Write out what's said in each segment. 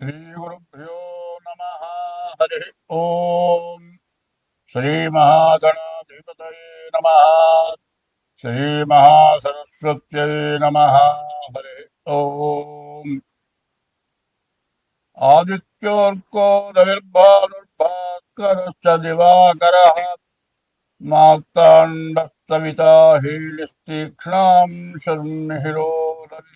श्रीगुरुभ्यो नमः। हरि ओम। श्रीमहागणाधिपतये नमः। श्रीमहासरस्वत्यै नमः। हरि ओम। आदित्योऽर्को रविर्भानुर्भास्करश्च दिवाकरः मार्ताण्डः सविता हीलिस्तीक्ष्णां शर्मिहिरो रविः।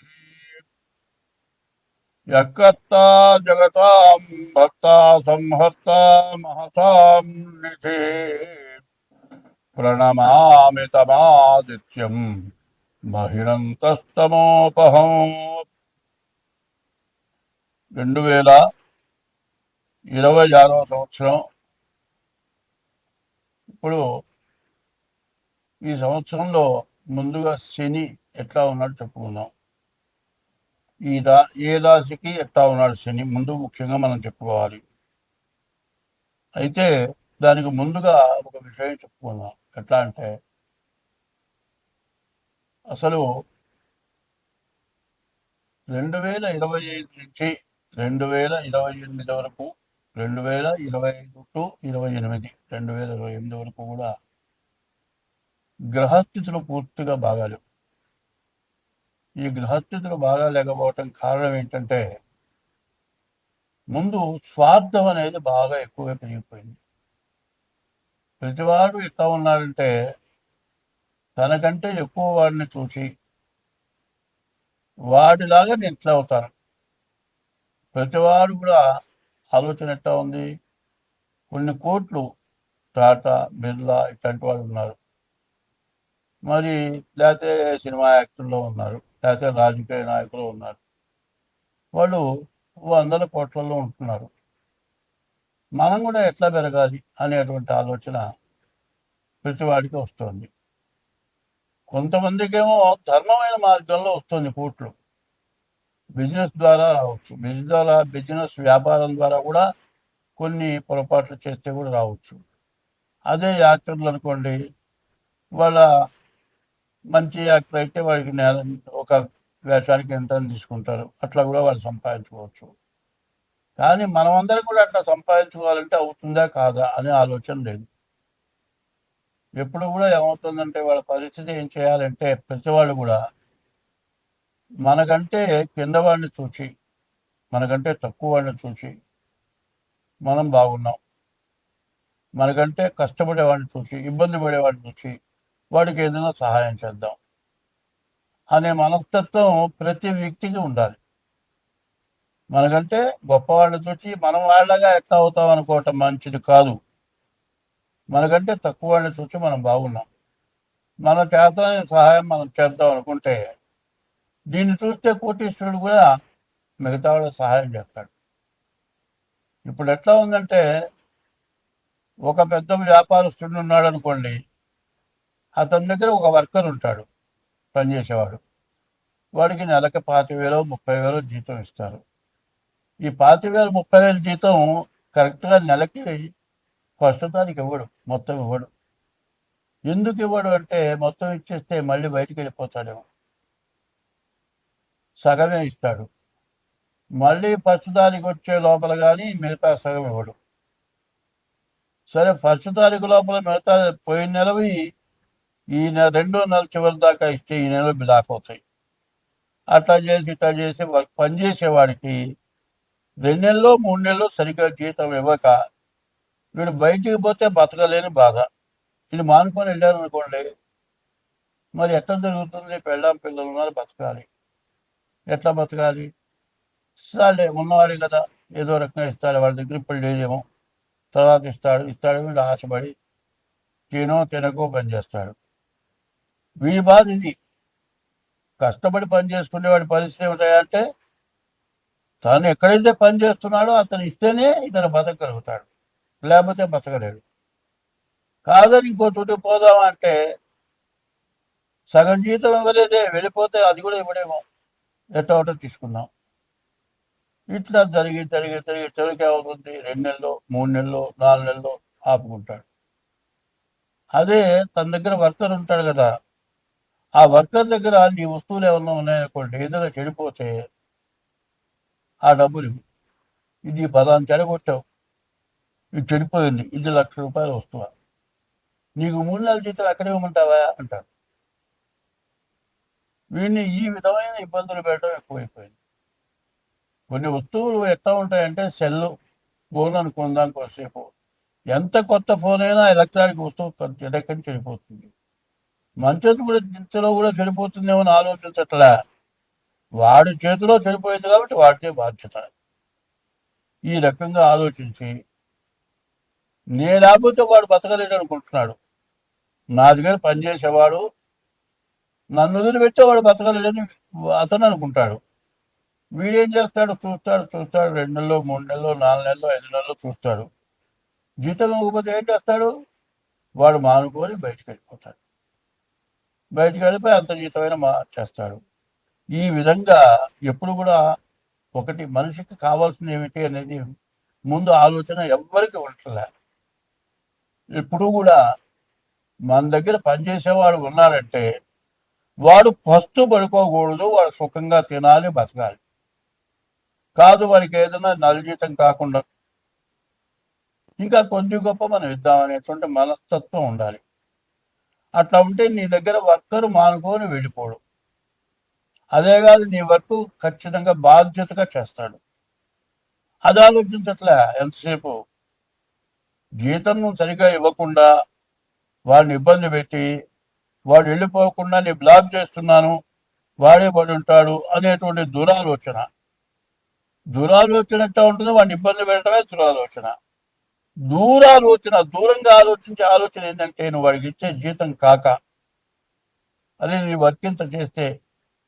यत्कर्ता जगतां भर्ता संहर्ता महतां निधिः। प्रणमामि तमादित्यं बहिरन्तस्तमोपहं। 2026 సంవత్సరం. ఇప్పుడు ఈ సంవత్సరంలో ముందుగా శని ఎట్లా ఉన్నాడు చెప్పుకుందాం. ఏ రాశికి ఎట్లా ఉన్నాడు శని ముందు ముఖ్యంగా మనం చెప్పుకోవాలి. అయితే దానికి ముందుగా ఒక విషయం చెప్పుకుందాం. ఎట్లా అంటే అసలు 2025 నుంచి 2028 వరకు, 2025 టు 28, 2028 వరకు కూడా గ్రహస్థితులు పూర్తిగా బాగాలేవు. ఈ గ్రహస్థితులు బాగా లేకపోవటం కారణం ఏంటంటే ముందు స్వార్థం అనేది బాగా ఎక్కువగా పెరిగిపోయింది. ప్రతివాడు ఎట్లా ఉన్నాడంటే తనకంటే ఎక్కువ వాడిని చూసి వాడిలాగా నేను ఎట్లా అవుతాను. ప్రతివాడు కూడా ఆలోచన ఎట్లా ఉంది. కొన్ని కోట్లు టాటా, బిర్లా ఇట్లాంటి వాళ్ళు ఉన్నారు, మరి లేకపోతే సినిమా యాక్టర్లో ఉన్నారు, లేకపోతే రాజకీయ నాయకులు ఉన్నారు. వాళ్ళు వందల కోట్లలో ఉంటున్నారు. మనం కూడా ఎట్లా పెరగాలి అనేటువంటి ఆలోచన ప్రతివాడికి వస్తుంది. కొంతమందికేమో ధర్మమైన మార్గంలో వస్తుంది కోట్లు. బిజినెస్ ద్వారా రావచ్చు, బిజినెస్ వ్యాపారం ద్వారా కూడా కొన్ని పొరపాట్లు చేస్తే కూడా రావచ్చు. అదే యాక్టర్లు అనుకోండి, వాళ్ళ మంచి యాక్టర్ అయితే వాడికి ఒక వేషానికి ఎంత తీసుకుంటారు, అట్లా కూడా వాళ్ళు సంపాదించుకోవచ్చు. కానీ మనమందరం కూడా అట్లా సంపాదించుకోవాలంటే అవుతుందా కాదా అనే ఆలోచన లేదు. ఎప్పుడు కూడా ఏమవుతుందంటే వాళ్ళ పరిస్థితి ఏం చేయాలంటే ప్రతివాళ్ళు కూడా మనకంటే కింద వాడిని చూసి, మనకంటే తక్కువ వాడిని చూసి మనం బాగున్నాం, మనకంటే కష్టపడేవాడిని చూసి, ఇబ్బంది పడేవాడిని చూసి వాడికి ఏదైనా సహాయం చేద్దాం అనే మనస్తత్వం ప్రతి వ్యక్తికి ఉండాలి. మనకంటే గొప్పవాడిని చూసి మనం వాళ్ళగా ఎట్లా అవుతాం అనుకోవటం మంచిది కాదు. మనకంటే తక్కువ వాడిని చూసి మనం బాగున్నాం, మన చేతనైన సహాయం మనం చేద్దాం అనుకుంటే దీన్ని చూస్తే కోటీశ్వరుడు కూడా మిగతా వాళ్ళకి సహాయం చేస్తాడు. ఇప్పుడు ఎట్లా ఉందంటే ఒక పెద్ద వ్యాపారస్తుడు ఉన్నాడు అనుకోండి, అతని దగ్గర ఒక వర్కర్ ఉంటాడు, పనిచేసేవాడు. వాడికి నెలకి 25,000 30,000 జీతం ఇస్తారు. ఈ 25,000 30,000 జీతం కరెక్ట్గా నెలకి ఫస్ట్ తారీఖు ఇవ్వడు, మొత్తం ఇవ్వడు. ఎందుకు ఇవ్వడు అంటే మొత్తం ఇచ్చేస్తే మళ్ళీ బయటికి వెళ్ళిపోతాడేమో, సగమే ఇస్తాడు. మళ్ళీ ఫస్ట్ తారీఖు వచ్చే లోపల కానీ మిగతా సగం ఇవ్వడు. సరే ఫస్ట్ తారీఖు లోపల మిగతా పోయిన నెలవి ఈ రెండో నెల చివరి దాకా ఇస్తే ఈ నెల బ్లాక్ అవుతాయి. అట్లా చేసి ఇట్లా చేసి పనిచేసేవాడికి 2 నెలలు 3 నెలలు సరిగ్గా జీతం ఇవ్వక వీడు బయటికి పోతే బతకలేని బాధ. ఇది మానుకొని వెళ్ళారు అనుకోండి, మరి ఎట్లా జరుగుతుంది? పెళ్ళాం పిల్లలు ఉన్నారు, బతకాలి. ఎట్లా బతకాలి? ఇస్తాడే ఉన్నవాడే కదా, ఏదో రకంగా ఇస్తాడు. వాళ్ళ దగ్గర ఇప్పుడు లేదేమో, తర్వాత ఇస్తాడు వీడు ఆశపడి తినకో పని చేస్తాడు. వీడి బాధ ఇది. కష్టపడి పని చేసుకునేవాడి పరిస్థితి ఏమిటాయంటే తను ఎక్కడైతే పని చేస్తున్నాడో అతను ఇస్తేనే ఇతను బతకగలుగుతాడు, లేకపోతే బతకలేడు. కాదని ఇంకో చోటు పోదామంటే సగం జీతం ఇవ్వలేదే, వెళ్ళిపోతే అది కూడా ఇవ్వడేమో, ఎట్టో ఒకటో తీసుకున్నాం. ఇట్లా జరిగి జరిగి జరిగి చివరికి అవుతుంది 2 నెలలు 3 నెలలు 4 నెలలు ఆపుకుంటాడు. అదే తన దగ్గర వర్కర్ ఉంటాడు కదా, ఆ వర్కర్ దగ్గర నీ వస్తువులు ఏమన్నా ఉన్నాయనుకోండి, ఏదైనా చెడిపోతే ఆ డబ్బులు ఇవ్వు. ఇది పదాన్ని చెడగొట్టావు, ఇది చెడిపోయింది, ఇది ₹1,00,000 వస్తువా, నీకు 3 నెలల జీతం ఎక్కడ ఇవ్వమంటావా అంటారు. వీడిని ఈ విధమైన ఇబ్బందులు పెట్టడం ఎక్కువైపోయింది. కొన్ని వస్తువులు ఎట్లా ఉంటాయంటే సెల్ ఫోన్ అనుకుందాం కొద్దిసేపు, ఎంత కొత్త ఫోన్ అయినా ఎలక్ట్రానిక్ వస్తువు చెడక్కని చెడిపోతుంది. మంచిది కూడా ఇంతలో కూడా చెడిపోతుందేమో అని ఆలోచించట్లా. వాడి చేతిలో చెడిపోయింది కాబట్టి వాడికే బాధ్యత. ఈ రకంగా ఆలోచించి నేను లేకపోతే వాడు బతకలేడు అనుకుంటున్నాడు. నా దగ్గర పనిచేసేవాడు నన్ను వదిలిపెట్టేవాడు బతకలేడని అతను అనుకుంటాడు. వీడేం చేస్తాడు, చూస్తాడు 2 నెలలు 3 నెలలు 4 నెలలు 5 నెలలు చూస్తాడు. జీతం ఇవ్వకపోతే ఏం చేస్తాడు, వాడు మానుకొని బయటకు వెళ్ళిపోతాడు. బయటకు వెళ్ళిపోయి అంత జీతమైన చేస్తాడు. ఈ విధంగా ఎప్పుడు కూడా ఒకటి మనిషికి కావాల్సింది ఏమిటి అనేది ముందు ఆలోచన ఎవ్వరికి ఉండలే. ఎప్పుడు కూడా మన దగ్గర పనిచేసేవాడు ఉన్నాడంటే వాడు ఫస్ట్ పడుకోకూడదు, వాడు సుఖంగా తినాలి, బతకాలి. కాదు వాడికి ఏదైనా నలజీతం కాకుండా ఇంకా కొద్ది గొప్ప మనం ఇద్దామనేటువంటి మనస్తత్వం ఉండాలి. అట్లా ఉంటే నీ దగ్గర వర్కర్ మానుకొని వెళ్ళిపోడు. అదే కాదు, నీ వర్క్ ఖచ్చితంగా బాధ్యతగా చేస్తాడు. అది ఆలోచించట్లే. ఎంతసేపు జీతం సరిగా ఇవ్వకుండా వాడిని ఇబ్బంది పెట్టి వాడు వెళ్ళిపోకుండా నీ బ్లాక్ చేస్తున్నాను, వాడే పడి ఉంటాడు అనేటువంటి దురాలోచన. దురాలోచనట్టు ఉంటుంది, వాడిని ఇబ్బంది పెట్టడమే దురాలోచన. దూరంగా ఆలోచించే ఆలోచన ఏంటంటే నువ్వు వాడికి ఇచ్చే జీతం కాక అదే నీ వర్క్ ఇంత చేస్తే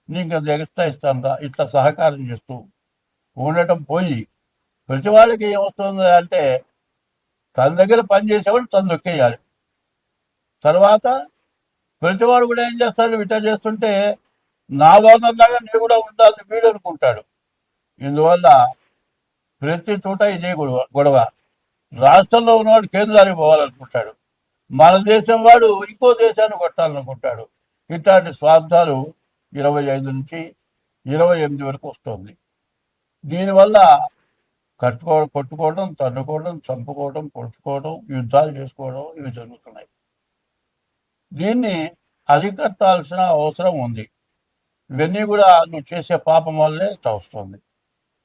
నీకు అది ఎక్స్ట్రా ఇస్తాను ఇట్లా సహకారం చేస్తూ ఉండటం పోయి ప్రతి వాళ్ళకి ఏమవుతుంది అంటే తన దగ్గర పనిచేసేవాడు తను నొక్కేయాలి. తర్వాత ప్రతివాడు కూడా ఏం చేస్తాడు, ఇట్లా చేస్తుంటే నా వాళ్ళలాగా నేను కూడా ఉండాలని వీడు అనుకుంటాడు. ఇందువల్ల ప్రతి చోట ఇదే గొడవ. రాష్ట్రంలో ఉన్నవాడు కేంద్రానికి పోవాలనుకుంటాడు, మన దేశం వాడు ఇంకో దేశాన్ని కొట్టాలనుకుంటాడు. ఇట్లాంటి స్వార్థాలు 25 నుంచి 28 వరకు వస్తుంది. దీనివల్ల కొట్టుకోవడం, తన్నుకోవడం, చంపుకోవడం, పొడుచుకోవడం, యుద్ధాలు చేసుకోవడం ఇవి జరుగుతున్నాయి. దీన్ని అరికట్టాల్సిన అవసరం ఉంది. ఇవన్నీ కూడా నువ్వు చేసే పాపం వల్లే వస్తుంది.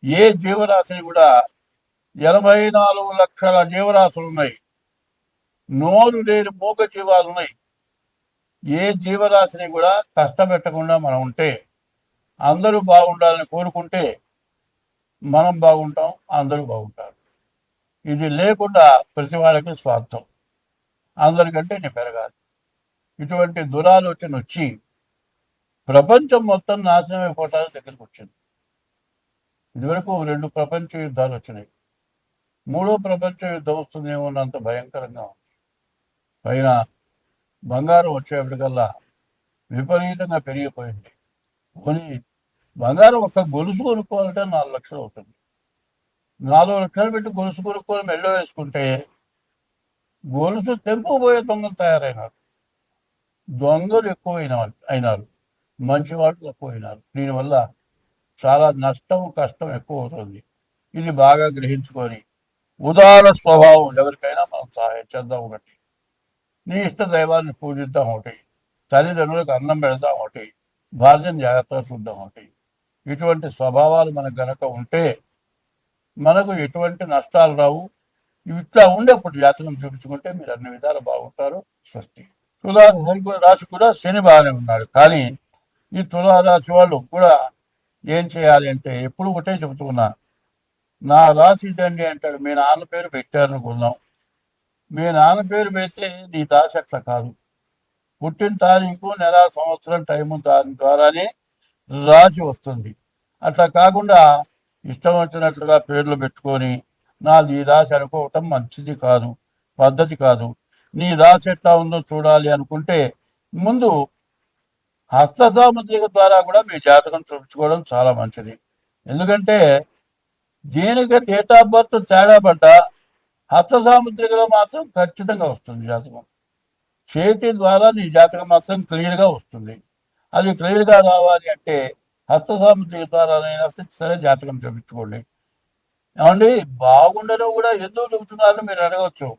ఏ జీవరాశిని కూడా 84 లక్షల జీవరాశులు ఉన్నాయి. నోరు లేని మూగ జీవాలు ఉన్నాయి. ఏ జీవరాశిని కూడా కష్టపెట్టకుండా మనం ఉంటే, అందరూ బాగుండాలని కోరుకుంటే మనం బాగుంటాం, అందరూ బాగుంటారు. ఇది లేకుండా ప్రతి వాళ్ళకి స్వార్థం, అందరికంటే నేను పెరగాలి. ఇటువంటి దురాలోచన వచ్చి ప్రపంచం మొత్తం నాశనం అయిపోవటానికి దగ్గరికి వచ్చింది. ఇదివరకు 2 ప్రపంచ యుద్ధాలు వచ్చినాయి. 3వ ప్రపంచ యుద్ధం వస్తుందేమో అన్నంత భయంకరంగా ఉంది. పైన బంగారం వచ్చేప్పటికల్లా విపరీతంగా పెరిగిపోయింది. పోనీ బంగారం ఒక గొలుసు కొనుక్కోవాలంటే 4 లక్షలు అవుతుంది. 4 లక్షలు పెట్టి గొలుసు కొనుక్కొని మెళ్ళో వేసుకుంటే గొలుసు తెంపుపోయే దొంగలు తయారైనారు. దొంగలు అయినారు, మంచి వాళ్ళు తక్కువైనారు. దీనివల్ల చాలా నష్టం, కష్టం ఎక్కువ అవుతుంది. ఇది బాగా గ్రహించుకొని ఉదార స్వభావం ఎవరికైనా మనం సహాయం చేద్దాం. ఒకటి, నీ ఇష్ట దైవాన్ని పూజిద్దాం. ఒకటి, తల్లిదండ్రులకు అన్నం పెడదాం. ఒకటి, భార్యను జాగ్రత్తగా చూద్దాం. ఒకటి, ఇటువంటి స్వభావాలు మనకు గనక ఉంటే మనకు ఎటువంటి నష్టాలు రావు. ఇట్లా ఉండేప్పుడు జాతకం చూపించుకుంటే మీరు అన్ని విధాలు బాగుంటారు. స్వస్తి. తులారాశి కూడా శని బాగానే ఉన్నాడు. కానీ ఈ తులారాశి వాళ్ళు కూడా ఏం చేయాలి అంటే ఎప్పుడు ఒకటే చెబుతున్నా, నా రాశి ఇదండి అంటాడు. మీ నాన్న పేరు పెట్టారనుకుందాం. మీ నాన్న పేరు పెడితే నీ రాశి అట్లా కాదు. పుట్టిన తారీఖు, నెల, సంవత్సరం, టైము దాని ద్వారానే రాశి వస్తుంది. అట్లా కాకుండా ఇష్టం వచ్చినట్లుగా పేర్లు పెట్టుకొని నాది ఈ రాశి అనుకోవటం మంచిది కాదు, పద్ధతి కాదు. నీ రాశి ఎట్లా ఉందో చూడాలి అనుకుంటే ముందు హస్త సాముద్రిక ద్వారా కూడా మీ జాతకం చూపించుకోవడం చాలా మంచిది. ఎందుకంటే దీనికి డేట్ ఆఫ్ బర్త్ తేడా పడ్డా హస్త సాముద్రికలో మాత్రం ఖచ్చితంగా వస్తుంది జాతకం. చేతి ద్వారా నీ జాతకం మాత్రం క్లియర్గా వస్తుంది. అది క్లియర్గా రావాలి అంటే హస్త సాముద్రిక ద్వారా సరే జాతకం చూపించుకోండి. ఏమండి, బాగుండడం కూడా ఎందుకు చెబుతున్నారని మీరు అడగవచ్చు.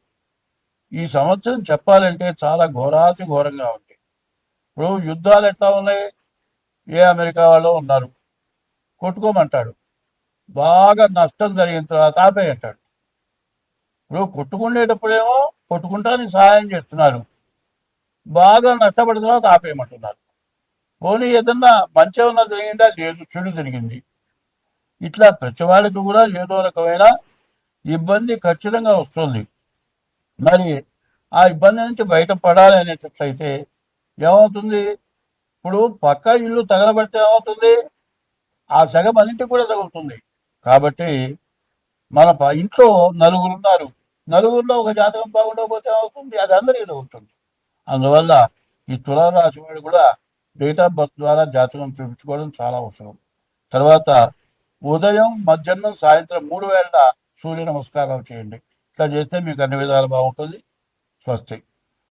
ఈ సంవత్సరం చెప్పాలంటే చాలా ఘోరాతి ఘోరంగా ఉంది. ఇప్పుడు యుద్ధాలు ఎట్లా ఉన్నాయి? ఏ అమెరికా వాళ్ళు ఉన్నారు, కొట్టుకోమంటాడు. బాగా నష్టం జరిగిన తర్వాత ఆపేయి అంటాడు. ఇప్పుడు కొట్టుకునేటప్పుడేమో కొట్టుకుంటానికి సహాయం చేస్తున్నారు, బాగా నష్టపడిన తర్వాత ఆపేయమంటున్నారు. పోనీ ఏదన్నా మంచి ఏమన్నా జరిగిందా? లేదు, చెడు జరిగింది. ఇట్లా ప్రతి వాళ్ళకి కూడా ఏదో రకమైన ఇబ్బంది ఖచ్చితంగా వస్తుంది. మరి ఆ ఇబ్బంది నుంచి బయటపడాలి అనేటట్లయితే ఏమవుతుంది? ఇప్పుడు పక్క ఇల్లు తగలబడితే ఏమవుతుంది? ఆ సెగ మన ఇంటికి కూడా తగులుతుంది. కాబట్టి మన ఇంట్లో నలుగురు ఉన్నారు, నలుగురిలో ఒక జాతకం బాగుండకపోతే ఏమవుతుంది? అది అందరికీ తగులుతుంది. అందువల్ల ఈ తులారాశి వాడు కూడా డేట్ ఆఫ్ బర్త్ ద్వారా జాతకం చూపించుకోవడం చాలా అవసరం. తర్వాత ఉదయం, మధ్యాహ్నం, సాయంత్రం 3 వేళ సూర్య నమస్కారాలు చేయండి. ఇట్లా చేస్తే మీకు అన్ని విధాలు బాగుంటుంది. స్వస్తి.